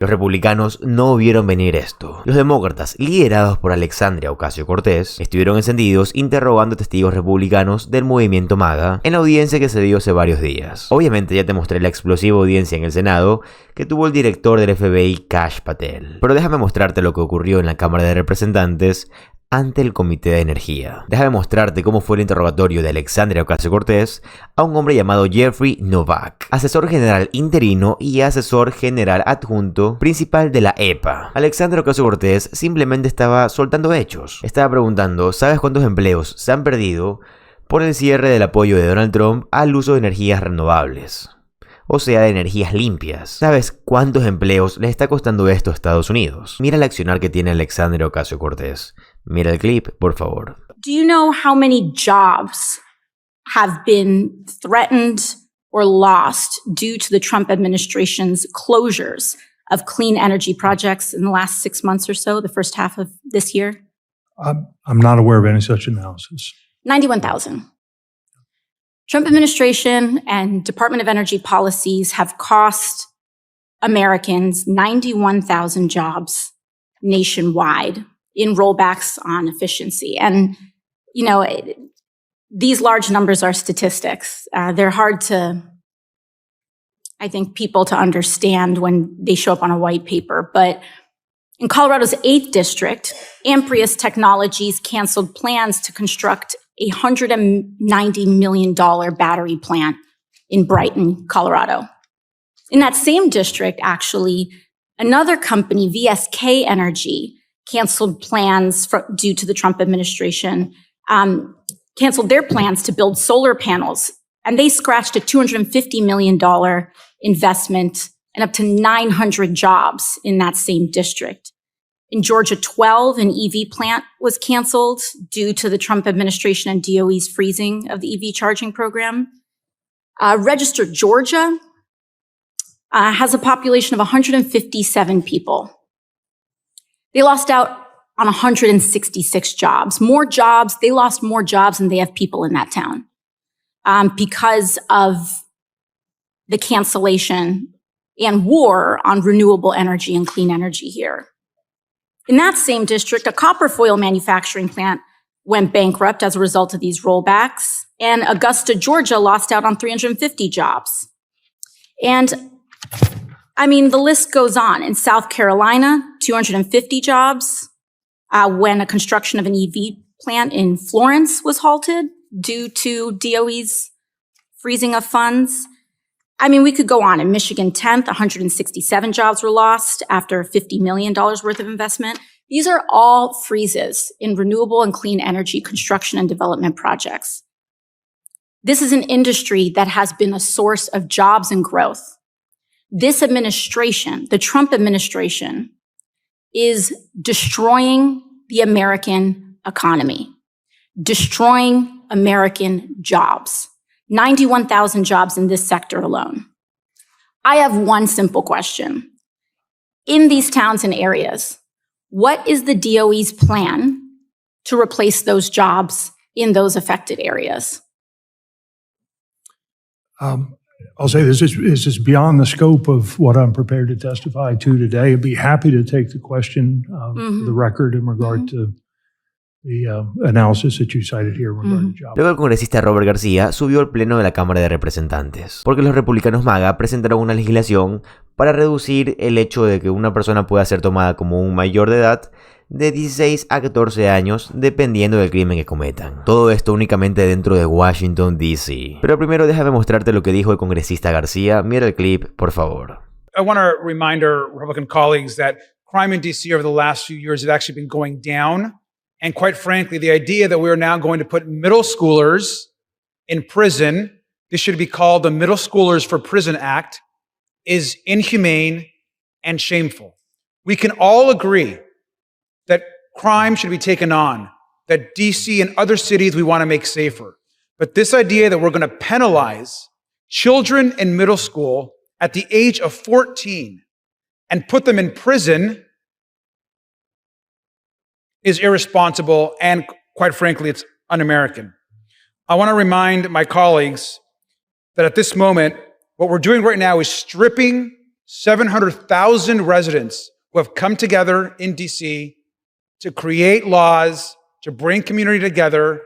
Los republicanos no vieron venir esto. Los demócratas, liderados por Alexandria Ocasio-Cortez, estuvieron encendidos interrogando testigos republicanos del movimiento MAGA en la audiencia que se dio hace varios días. Obviamente ya te mostré la explosiva audiencia en el Senado que tuvo el director del FBI, Kash Patel. Pero déjame mostrarte lo que ocurrió en la Cámara de Representantes ante el Comité de Energía. Déjame mostrarte cómo fue el interrogatorio de Alexandria Ocasio-Cortez a un hombre llamado Jeffrey Novak, asesor general interino y asesor general adjunto principal de la EPA. Alexandria Ocasio-Cortez simplemente estaba soltando hechos. Estaba preguntando, ¿sabes cuántos empleos se han perdido por el cierre del apoyo de Donald Trump al uso de energías renovables? O sea, de energías limpias. ¿Sabes cuántos empleos les está costando esto a Estados Unidos? Mira el accionar que tiene Alexandria Ocasio-Cortez. Mira el clip, por favor. Do you know how many jobs have been threatened or lost due to the Trump administration's closures of clean energy projects in the last 6 months or so, the first half of this year? I'm not aware of any such analysis. 91,000. Trump administration and Department of Energy policies have cost Americans 91,000 jobs nationwide in rollbacks on efficiency. And, you know, these large numbers are statistics. They're hard to, I think, people to understand when they show up on a white paper. But in Colorado's 8th district, Amprius Technologies canceled plans to construct a $190 million battery plant in Brighton, Colorado. In that same district, actually, another company, VSK Energy, canceled plans due to the Trump administration, canceled their plans to build solar panels, and they scratched a $250 million investment and up to 900 jobs in that same district. In Georgia 12, an EV plant was canceled due to the Trump administration and DOE's freezing of the EV charging program. Registered Georgia has a population of 157 people. They lost out on 166 jobs. More jobs, they lost more jobs than they have people in that town because of the cancellation and war on renewable energy and clean energy here. In that same district, a copper foil manufacturing plant went bankrupt as a result of these rollbacks, and Augusta, Georgia lost out on 350 jobs. And I mean, the list goes on. In South Carolina, 250 jobs when a construction of an EV plant in Florence was halted due to DOE's freezing of funds. I mean, we could go on. In Michigan 10th, 167 jobs were lost after $50 million worth of investment. These are all freezes in renewable and clean energy construction and development projects. This is an industry that has been a source of jobs and growth. This administration, the Trump administration, is destroying the American economy, destroying American jobs. 91,000 jobs in this sector alone. I have one simple question. In these towns and areas, what is the DOE's plan to replace those jobs in those affected areas? I'll say this is beyond the scope of what I'm prepared to testify to today. I'd be happy to take the question for the record in regard to the analysis that you cited here regarding jobs. Luego el congresista Robert García subió al pleno de la Cámara de Representantes, porque los republicanos MAGA presentaron una legislación para reducir el hecho de que una persona pueda ser tomada como un mayor de edad de 16 a 14 años, dependiendo del crimen que cometan. Todo esto únicamente dentro de Washington, D.C. Pero primero déjame mostrarte lo que dijo el congresista García. Mira el clip, por favor. I want to remind our Republican colleagues that crime in D.C. over the last few years has actually been going down. And quite frankly, the idea that we are now going to put middle schoolers in prison, this should be called the Middle Schoolers for Prison Act, is inhumane and shameful. We can all agree that crime should be taken on, that DC and other cities we want to make safer. But this idea that we're going to penalize children in middle school at the age of 14 and put them in prison is irresponsible and, quite frankly, it's un-American. I want to remind my colleagues that at this moment, what we're doing right now is stripping 700,000 residents who have come together in DC to create laws, to bring community together,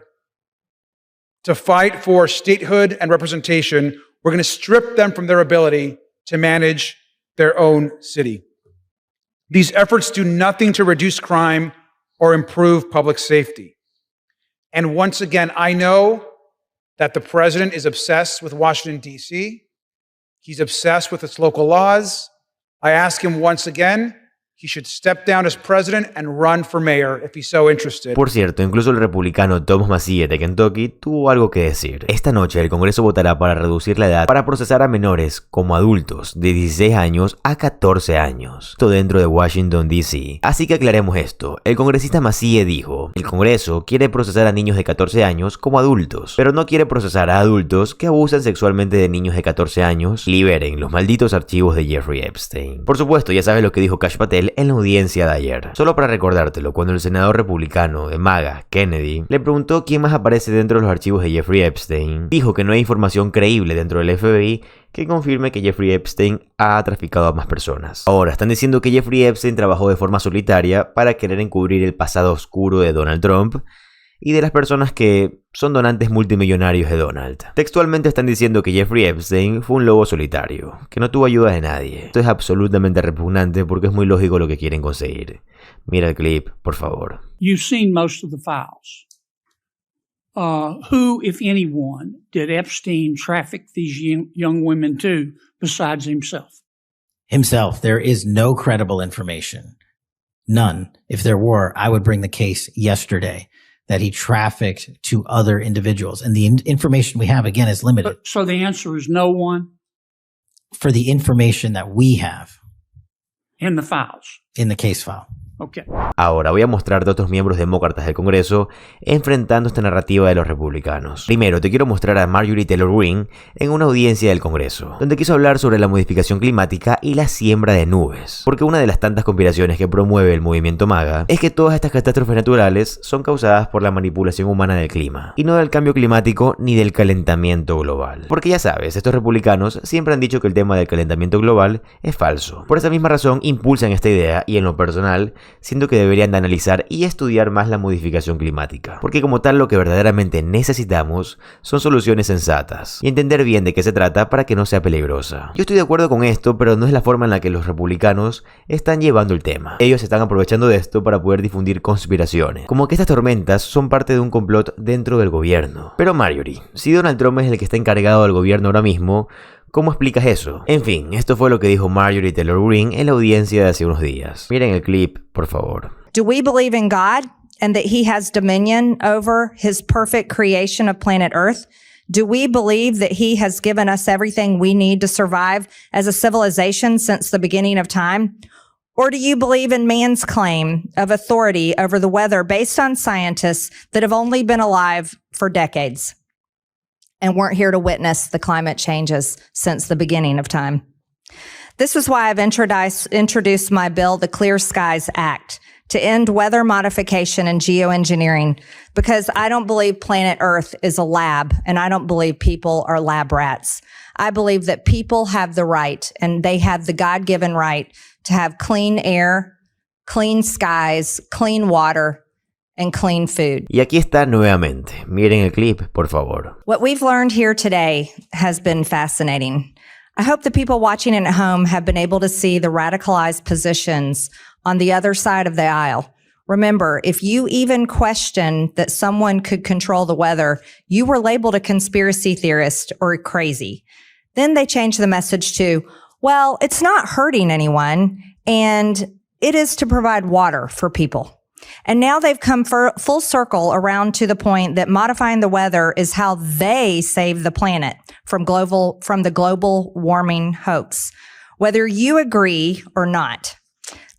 to fight for statehood and representation. We're going to strip them from their ability to manage their own city. These efforts do nothing to reduce crime or improve public safety. And once again, I know that the president is obsessed with Washington, D.C. He's obsessed with its local laws. I ask him once again, he should step down as president and run for mayor if he's so interested. Por cierto, incluso el republicano Thomas Massie de Kentucky tuvo algo que decir. Esta noche el Congreso votará para reducir la edad para procesar a menores como adultos de 16 años a 14 años. Esto dentro de Washington, D.C. Así que aclaremos esto. El congresista Massie dijo, el Congreso quiere procesar a niños de 14 años como adultos, pero no quiere procesar a adultos que abusan sexualmente de niños de 14 años. Liberen los malditos archivos de Jeffrey Epstein. Por supuesto, ya sabes lo que dijo Kash Patel en la audiencia de ayer. Solo para recordártelo, cuando el senador republicano de MAGA, Kennedy, le preguntó quién más aparece dentro de los archivos de Jeffrey Epstein, dijo que no hay información creíble dentro del FBI que confirme que Jeffrey Epstein ha traficado a más personas. Ahora, están diciendo que Jeffrey Epstein trabajó de forma solitaria para querer encubrir el pasado oscuro de Donald Trump y de las personas que son donantes multimillonarios de Donald. Textualmente están diciendo que Jeffrey Epstein fue un lobo solitario, que no tuvo ayuda de nadie. Esto es absolutamente repugnante porque es muy lógico lo que quieren conseguir. Mira el clip, por favor. You've seen most of the files. Who, if anyone, did Epstein traffic these young women to besides himself? Himself. There is no credible information. None. If there were, I would bring the case yesterday that he trafficked to other individuals. And the information we have, again, is limited. So the answer is no one? For the information that we have. In the files? In the case file. Okay. Ahora voy a mostrarte a otros miembros demócratas del Congreso enfrentando esta narrativa de los republicanos. Primero te quiero mostrar a Marjorie Taylor Greene en una audiencia del Congreso, donde quiso hablar sobre la modificación climática y la siembra de nubes. Porque una de las tantas conspiraciones que promueve el movimiento MAGA es que todas estas catástrofes naturales son causadas por la manipulación humana del clima, y no del cambio climático ni del calentamiento global. Porque ya sabes, estos republicanos siempre han dicho que el tema del calentamiento global es falso. Por esa misma razón impulsan esta idea y en lo personal siento que deberían de analizar y estudiar más la modificación climática, porque como tal lo que verdaderamente necesitamos son soluciones sensatas y entender bien de qué se trata para que no sea peligrosa. Yo estoy de acuerdo con esto, pero no es la forma en la que los republicanos están llevando el tema. Ellos están aprovechando de esto para poder difundir conspiraciones, como que estas tormentas son parte de un complot dentro del gobierno. Pero Marjorie, si Donald Trump es el que está encargado del gobierno ahora mismo, ¿cómo explicas eso? En fin, esto fue lo que dijo Marjorie Taylor Greene en la audiencia de hace unos días. Miren el clip, por favor. Do we believe in God and that he has dominion over his perfect creation of planet Earth? Do we believe that he has given us everything we need to survive as a civilization since the beginning of time? Or do you believe in man's claim of authority over the weather based on scientists that have only been alive for decades and weren't here to witness the climate changes since the beginning of time? This is why I've introduced my bill, the Clear Skies Act, to end weather modification and geoengineering, because I don't believe planet Earth is a lab, and I don't believe people are lab rats. I believe that people have the right, and they have the God-given right, to have clean air, clean skies, clean water, and clean food. Y aquí está nuevamente. Miren el clip, por favor. What we've learned here today has been fascinating. I hope the people watching at home have been able to see the radicalized positions on the other side of the aisle. Remember, if you even question that someone could control the weather, you were labeled a conspiracy theorist or crazy. Then they changed the message to, well, it's not hurting anyone, and it is to provide water for people. And now they've come full circle around to the point that modifying the weather is how they save the planet from the global warming hoax, whether you agree or not.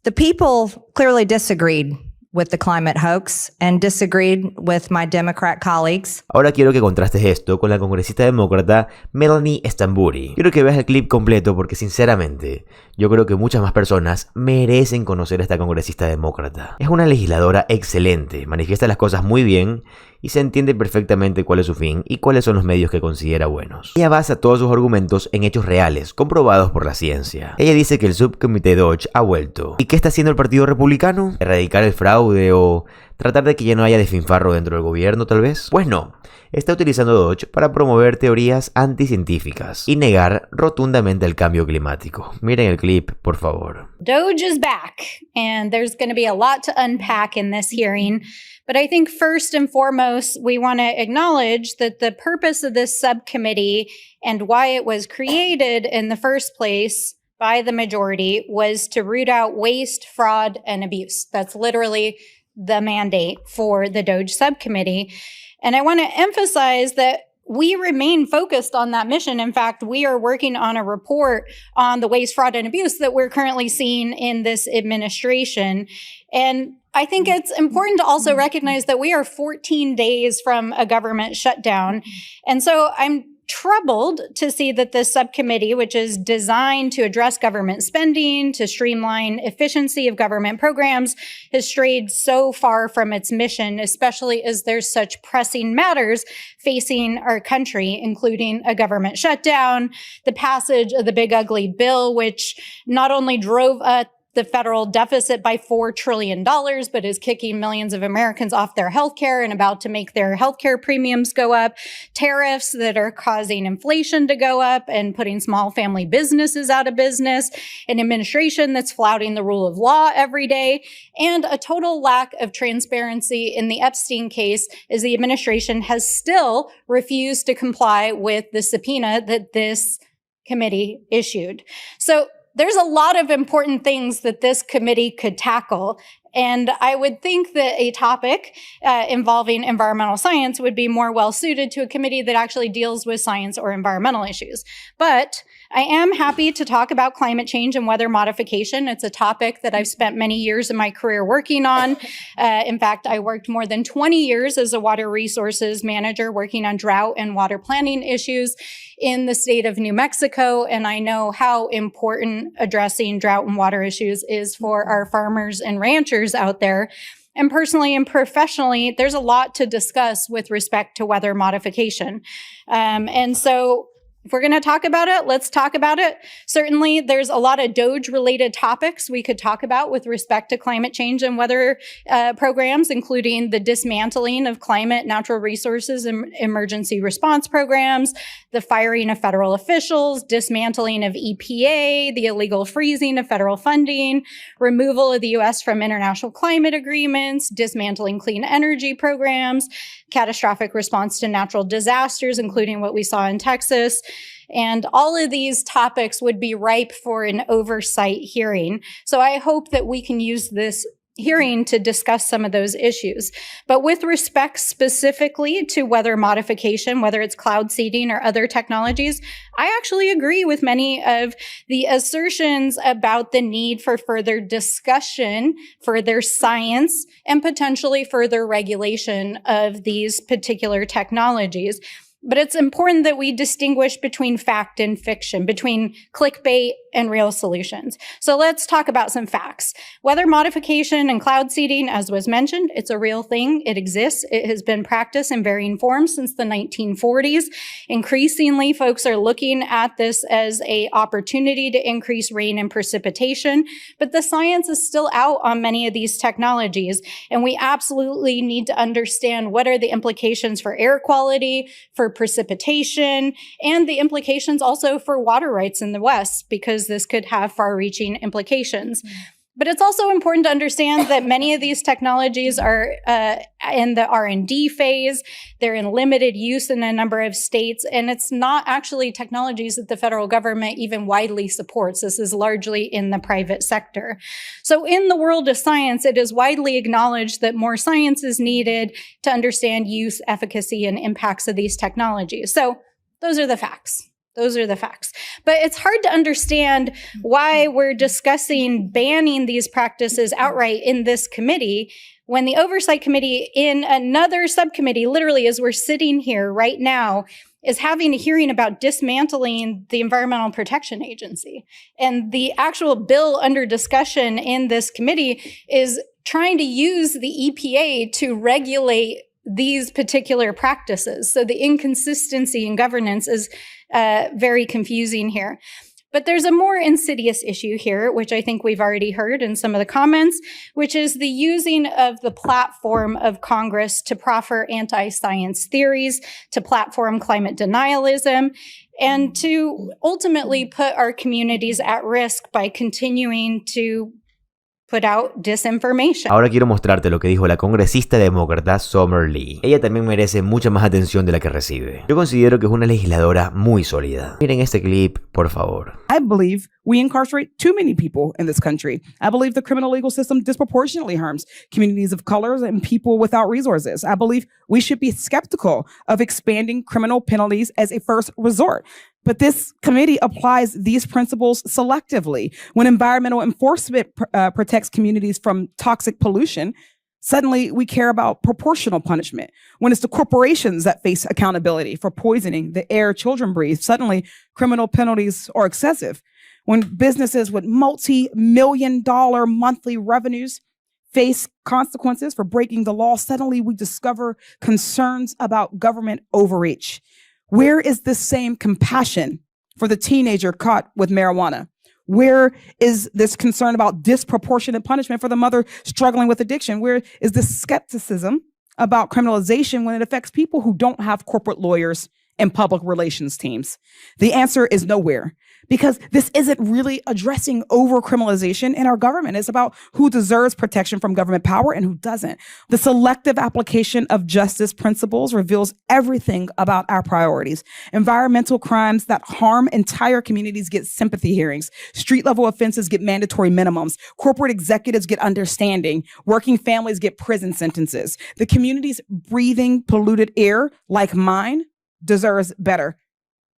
The people clearly disagreed with the climate hoax and disagreed with my Democrat colleagues. Ahora quiero que contrastes esto con la congresista demócrata Melanie Stamburi. Quiero que veas el clip completo porque sinceramente yo creo que muchas más personas merecen conocer a esta congresista demócrata. Es una legisladora excelente, manifiesta las cosas muy bien y se entiende perfectamente cuál es su fin y cuáles son los medios que considera buenos. Ella basa todos sus argumentos en hechos reales, comprobados por la ciencia. Ella dice que el subcomité Dodge ha vuelto. ¿Y qué está haciendo el Partido Republicano? ¿Erradicar el fraude o tratar de que ya no haya despilfarro dentro del gobierno, tal vez? Pues no. Está utilizando Dodge para promover teorías anticientíficas y negar rotundamente el cambio climático. Miren el clip, por favor. Doge is back, and there's going to be a lot to unpack in this hearing. But I think first and foremost, we want to acknowledge that the purpose of this subcommittee and why it was created in the first place by the majority was to root out waste, fraud, and abuse. That's literally the mandate for the Doge subcommittee. And I want to emphasize that we remain focused on that mission. In fact, we are working on a report on the waste, fraud, and abuse that we're currently seeing in this administration. And I think it's important to also recognize that we are 14 days from a government shutdown. And so I'm troubled to see that this subcommittee, which is designed to address government spending, to streamline efficiency of government programs, has strayed so far from its mission, especially as there's such pressing matters facing our country, including a government shutdown, the passage of the big ugly bill, which not only drove up the federal deficit by $4 trillion, but is kicking millions of Americans off their health care and about to make their health care premiums go up, tariffs that are causing inflation to go up and putting small family businesses out of business, an administration that's flouting the rule of law every day, and a total lack of transparency in the Epstein case as the administration has still refused to comply with the subpoena that this committee issued. So there's a lot of important things that this committee could tackle. And I would think that a topic involving environmental science would be more well suited to a committee that actually deals with science or environmental issues. But I am happy to talk about climate change and weather modification. It's a topic that I've spent many years of my career working on. In fact, I worked more than 20 years as a water resources manager working on drought and water planning issues in the state of New Mexico. And I know how important addressing drought and water issues is for our farmers and ranchers out there. And personally and professionally, there's a lot to discuss with respect to weather modification. And so if we're going to talk about it, let's talk about it. Certainly, there's a lot of DOGE-related topics we could talk about with respect to climate change and weather programs, including the dismantling of climate, natural resources, and emergency response programs, the firing of federal officials, dismantling of EPA, the illegal freezing of federal funding, removal of the U.S. from international climate agreements, dismantling clean energy programs, catastrophic response to natural disasters, including what we saw in Texas. And all of these topics would be ripe for an oversight hearing. So I hope that we can use this hearing to discuss some of those issues. But with respect specifically to weather modification, whether it's cloud seeding or other technologies, I actually agree with many of the assertions about the need for further discussion, further science, and potentially further regulation of these particular technologies. But it's important that we distinguish between fact and fiction, between clickbait and real solutions. So let's talk about some facts. Weather modification and cloud seeding, as was mentioned, it's a real thing. It exists. It has been practiced in varying forms since the 1940s. Increasingly, folks are looking at this as an opportunity to increase rain and precipitation, but the science is still out on many of these technologies, and we absolutely need to understand what are the implications for air quality, for precipitation, and the implications also for water rights in the West, because this could have far-reaching implications. But it's also important to understand that many of these technologies are in the R&D phase. They're in limited use in a number of states, and it's not actually technologies that the federal government even widely supports. This is largely in the private sector. So in the world of science, it is widely acknowledged that more science is needed to understand use, efficacy, and impacts of these technologies. So those are the facts. Those are the facts. But it's hard to understand why we're discussing banning these practices outright in this committee when the Oversight Committee in another subcommittee, literally as we're sitting here right now, is having a hearing about dismantling the Environmental Protection Agency. And the actual bill under discussion in this committee is trying to use the EPA to regulate these particular practices. So the inconsistency in governance is very confusing here. But there's a more insidious issue here, which I think we've already heard in some of the comments, which is the using of the platform of Congress to proffer anti-science theories, to platform climate denialism, and to ultimately put our communities at risk by continuing to put out disinformation. Ahora quiero mostrarte lo que dijo la congresista demócrata Summer Lee. Ella también merece mucha más atención de la que recibe. Yo considero que es una legisladora muy sólida. Miren este clip, por favor. I believe we incarcerate too many people in this country. I believe the criminal legal system disproportionately harms communities of colors and people without resources. I believe we should be skeptical of expanding criminal penalties as a first resort. But this committee applies these principles selectively. When environmental enforcement protects communities from toxic pollution, suddenly we care about proportional punishment. When it's the corporations that face accountability for poisoning the air children breathe, suddenly criminal penalties are excessive. When businesses with multi-million-dollar monthly revenues face consequences for breaking the law, suddenly we discover concerns about government overreach. Where is this same compassion for the teenager caught with marijuana? Where is this concern about disproportionate punishment for the mother struggling with addiction? Where is this skepticism about criminalization when it affects people who don't have corporate lawyers and public relations teams? The answer is nowhere, because this isn't really addressing over-criminalization in our government. It's about who deserves protection from government power and who doesn't. The selective application of justice principles reveals everything about our priorities. Environmental crimes that harm entire communities get sympathy hearings. Street-level offenses get mandatory minimums. Corporate executives get understanding. Working families get prison sentences. The communities breathing polluted air, like mine, deserves better.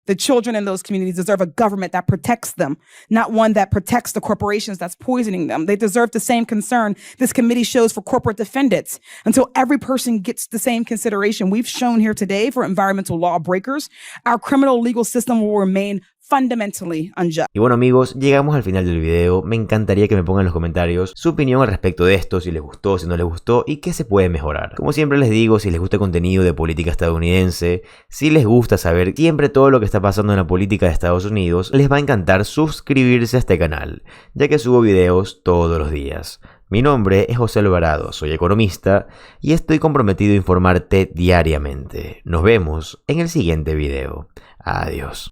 The children in those communities deserve a government that protects them, not one that protects the corporations that's poisoning them. They deserve the same concern this committee shows for corporate defendants. Until every person gets the same consideration we've shown here today for environmental lawbreakers, our criminal legal system will remain fundamentally unjust. Y bueno amigos, llegamos al final del video. Me encantaría que me pongan en los comentarios su opinión al respecto de esto, si les gustó, si no les gustó y qué se puede mejorar. Como siempre les digo, si les gusta el contenido de política estadounidense, si les gusta saber siempre todo lo que está pasando en la política de Estados Unidos, les va a encantar suscribirse a este canal, ya que subo videos todos los días. Mi nombre es José Alvarado, soy economista y estoy comprometido a informarte diariamente. Nos vemos en el siguiente video. Adiós.